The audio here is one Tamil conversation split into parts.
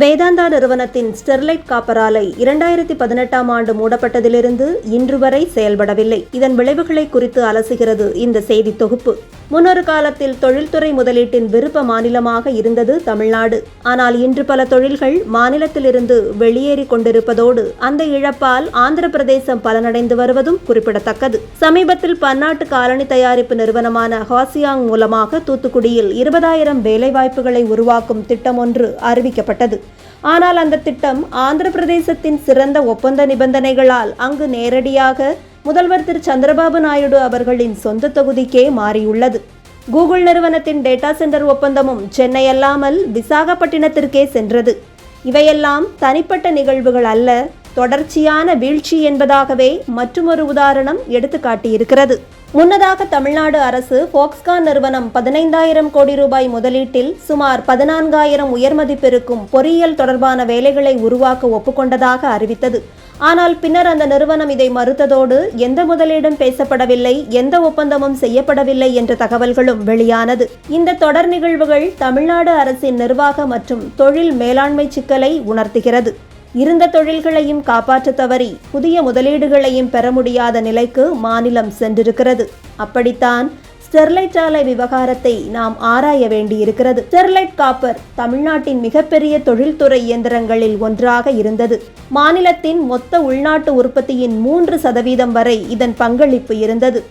வேதாந்தா நிறுவனத்தின் ஸ்டெர்லைட் காப்பர் ஆலை 2018ஆம் ஆண்டு மூடப்பட்டதிலிருந்து இன்று வரை செயல்படவில்லை. இதன் விளைவுகளை குறித்து அலசுகிறது இந்த செய்தி தொகுப்பு. முன்னொரு காலத்தில் தொழில்துறை முதலீட்டின் விருப்ப மாநிலமாக இருந்தது தமிழ்நாடு. ஆனால் இன்று பல தொழில்கள் மாநிலத்திலிருந்து வெளியேறி கொண்டிருப்பதோடு அந்த இழப்பால் ஆந்திர பிரதேசம் பலனடைந்து வருவதும் குறிப்பிடத்தக்கது. சமீபத்தில் பன்னாட்டு காலணி தயாரிப்பு நிறுவனமான ஹாசியாங் மூலமாக தூத்துக்குடியில் 20,000 வேலைவாய்ப்புகளை உருவாக்கும் திட்டம் ஒன்று அறிவிக்கப்பட்டது. ஆனால் அந்த திட்டம் ஆந்திர பிரதேசத்தின் சிறந்த ஒப்பந்த நிபந்தனைகளால் அங்கு நேரடியாக முதல்வர் திரு சந்திரபாபு நாயுடு அவர்களின் சொந்த தொகுதிக்கே மாறியுள்ளது. கூகுள் நிறுவனத்தின் டேட்டா சென்டர் ஒப்பந்தமும் சென்னை அல்லாமல் விசாகப்பட்டினத்திற்கே சென்றது. இவையெல்லாம் தனிப்பட்ட நிகழ்வுகள் அல்ல, தொடர்ச்சியான வீழ்ச்சி என்பதாகவே மற்றொரு உதாரணம் எடுத்துக்காட்டியிருக்கிறது. முன்னதாக தமிழ்நாடு அரசு ஃபாக்ஸ்கான் நிறுவனம் 15,000 கோடி ரூபாய் முதலீட்டில் சுமார் 14,000 உயர்மதிப்பிருக்கும் பொறியியல் தொடர்பான வேலைகளை உருவாக்க ஒப்புக்கொண்டதாக அறிவித்தது. ஆனால் பின்னர் அந்த நிறுவனம் இதை மறுத்ததோடு எந்த முதலீடும் பேசப்படவில்லை, எந்த ஒப்பந்தமும் செய்யப்படவில்லை என்ற தகவல்களும் வெளியானது. இந்த தொடர் நிகழ்வுகள் தமிழ்நாடு அரசின் நிர்வாக மற்றும் தொழில் மேலாண்மை சிக்கலை உணர்த்துகிறது. இருந்த தொழில்களையும் காப்பாற்ற தவறி புதிய முதலீடுகளையும் பெற முடியாத நிலைக்கு மாநிலம் சென்றிருக்கிறது. அப்படித்தான் ஸ்டெர்லைட் ஆலை விவகாரத்தை நாம் ஆராய வேண்டியிருக்கிறது. ஸ்டெர்லைட் காப்பர் தமிழ்நாட்டின் மிகப்பெரிய தொழில்துறை இயந்திரங்களில் ஒன்றாக இருந்தது. மாநிலத்தின் மொத்த உள்நாட்டு உற்பத்தியின் 3% வரை இதன் பங்களிப்பு இருந்தது.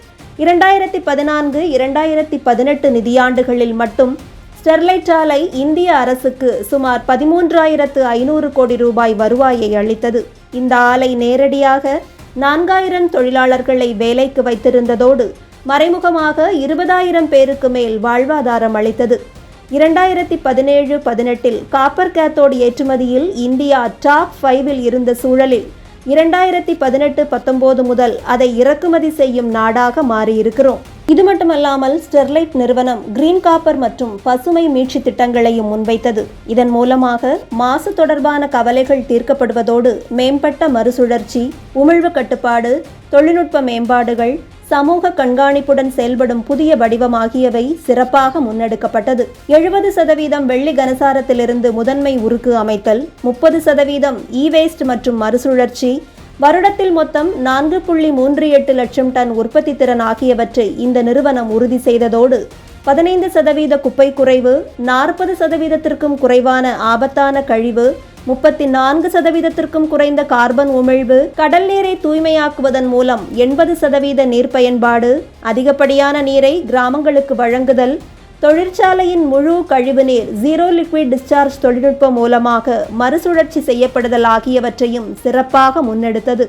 2014-2018 நிதியாண்டுகளில் மட்டும் ஸ்டெர்லைட் ஆலை இந்திய அரசுக்கு சுமார் 13,500 கோடி ரூபாய் வருவாயை அளித்தது. இந்த ஆலை நேரடியாக 4,000 தொழிலாளர்களை வேலைக்கு வைத்திருந்ததோடு மறைமுகமாக 20,000 பேருக்கு மேல் வாழ்வாதாரம் அளித்தது. 2017-18 காப்பர் கேத்தோடு ஏற்றுமதியில் இந்தியா டாப் 5 இருந்த சூழலில் 2018-19 முதல் அதை இறக்குமதி செய்யும் நாடாக மாறியிருக்கிறோம். இது மட்டுமல்லாமல் ஸ்டெர்லைட் நிறுவனம் கிரீன் காப்பர் மற்றும் பசுமை மீட்சி திட்டங்களையும் முன்வைத்தது. இதன் மூலமாக மாசு தொடர்பான கவலைகள் தீர்க்கப்படுவதோடு மேம்பட்ட மறுசுழற்சி, உமிழ்வு கட்டுப்பாடு, தொழில்நுட்ப மேம்பாடுகள், சமூக கண்காணிப்புடன் செயல்படும் புதிய வடிவம் ஆகியவை சிறப்பாக முன்னெடுக்கப்பட்டது. 70% வெள்ளி கனசாரத்திலிருந்து முதன்மை உருக்கு அமைத்தல், 30% இ-வேஸ்ட் மற்றும் மறுசுழற்சி, வருடத்தில் மொத்தம் 4.38 லட்சம் டன் உற்பத்தி திறன் ஆகியவற்றை இந்த நிறுவனம் உறுதி செய்ததோடு 15% குப்பை குறைவு, 40%த்திற்கும் குறைவான ஆபத்தான கழிவு, 34%த்திற்கும் குறைந்த கார்பன் உமிழ்வு, கடல் நீரை தூய்மையாக்குவதன் மூலம் 80% நீர் பயன்பாடு, அதிகப்படியான நீரை கிராமங்களுக்கு வழங்குதல், தொழிற்சாலையின் முழு கழிவுநீர் ஜீரோ லிக்விட் டிஸ்சார்ஜ் தொழில்நுட்பம் மூலமாக மறுசுழற்சி செய்யப்படுதல் ஆகியவற்றையும் சிறப்பாக முன்னெடுத்தது.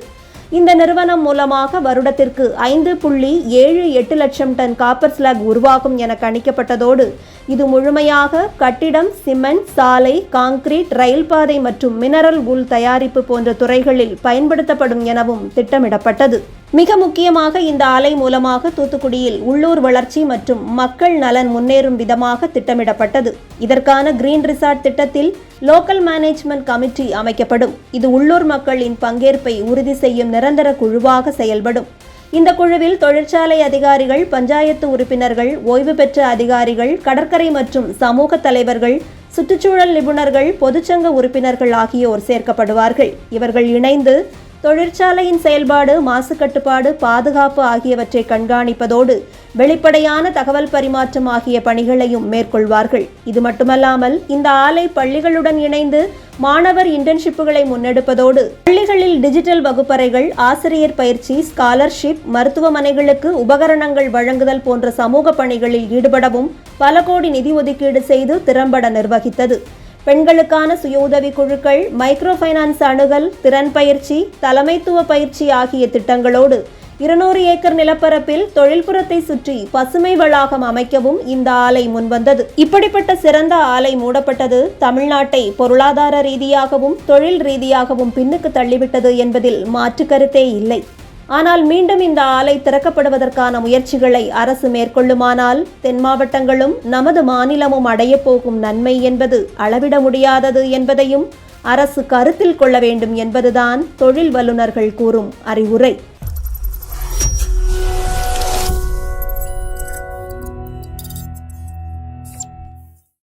இந்த நிறுவனம் மூலமாக வருடத்திற்கு 5.78 லட்சம் டன் காப்பர் ஸ்லாக் உருவாகும் என கணிக்கப்பட்டதோடு இது முழுமையாக கட்டிடம், சிமெண்ட், சாலை, கான்கிரீட், ரயில் பாதை மற்றும் மினரல் உல் தயாரிப்பு போன்ற துறைகளில் பயன்படுத்தப்படும் எனவும் திட்டமிடப்பட்டது. மிக முக்கியமாக இந்த ஆலை மூலமாக தூத்துக்குடியில் உள்ளூர் வளர்ச்சி மற்றும் மக்கள் நலன் முன்னேறும் விதமாக திட்டமிடப்பட்டது. இதற்கான கிரீன் ரிசார்ட் திட்டத்தில் லோக்கல் மேனேஜ்மெண்ட் கமிட்டி அமைக்கப்படும். இது உள்ளூர் மக்களின் பங்கேற்பை உறுதி செய்யும் நிரந்தர குழுவாக செயல்படும். இந்த குழுவில் தொழிற்சாலை அதிகாரிகள், பஞ்சாயத்து உறுப்பினர்கள், ஓய்வு பெற்ற அதிகாரிகள், கடற்கரை மற்றும் சமூக தலைவர்கள், சுற்றுச்சூழல் நிபுணர்கள், பொதுச்சங்க உறுப்பினர்கள் ஆகியோர் சேர்க்கப்படுவார்கள். இவர்கள் இணைந்து தொழிற்சாலையின் செயல்பாடு, மாசு கட்டுப்பாடு, பாதுகாப்பு ஆகியவற்றை கண்காணிப்பதோடு வெளிப்படையான தகவல் பரிமாற்றம் ஆகிய பணிகளையும் மேற்கொள்வார்கள். இது மட்டுமல்லாமல் இந்த ஆலை பள்ளிகளுடன் இணைந்து மாணவர் இன்டர்ன்ஷிப்புகளை முன்னெடுப்பதோடு பள்ளிகளில் டிஜிட்டல் வகுப்பறைகள், ஆசிரியர் பயிற்சி, ஸ்காலர்ஷிப், மருத்துவமனைகளுக்கு உபகரணங்கள் வழங்குதல் போன்ற சமூக பணிகளில் ஈடுபடவும் பல கோடி நிதி ஒதுக்கீடு செய்து திறம்பட நிர்வகித்தது. பெண்களுக்கான சுய உதவி குழுக்கள், மைக்ரோ ஃபைனான்ஸ் அணுகல், திறன் பயிற்சி, தலைமைத்துவ பயிற்சி ஆகிய திட்டங்களோடு 200 ஏக்கர் நிலப்பரப்பில் தொழில்புறத்தை சுற்றி பசுமை வளாகம் அமைக்கவும் இந்த ஆலை முன்வந்தது. இப்படிப்பட்ட சிறந்த ஆலை மூடப்பட்டது தமிழ்நாட்டை பொருளாதார ரீதியாகவும் தொழில் ரீதியாகவும் பின்னுக்கு தள்ளிவிட்டது என்பதில் மாற்று கருத்தே இல்லை. ஆனால் மீண்டும் இந்த ஆலை திறக்கப்படுவதற்கான முயற்சிகளை அரசு மேற்கொள்ளுமானால் தென் மாவட்டங்களும் நமது மாநிலமும் அடையப் போகும் நன்மை என்பது அளவிட முடியாதது என்பதையும் அரசு கருத்தில் கொள்ள வேண்டும் என்பதுதான் தொழில் வல்லுநர்கள் கூறும் அறிவுரை.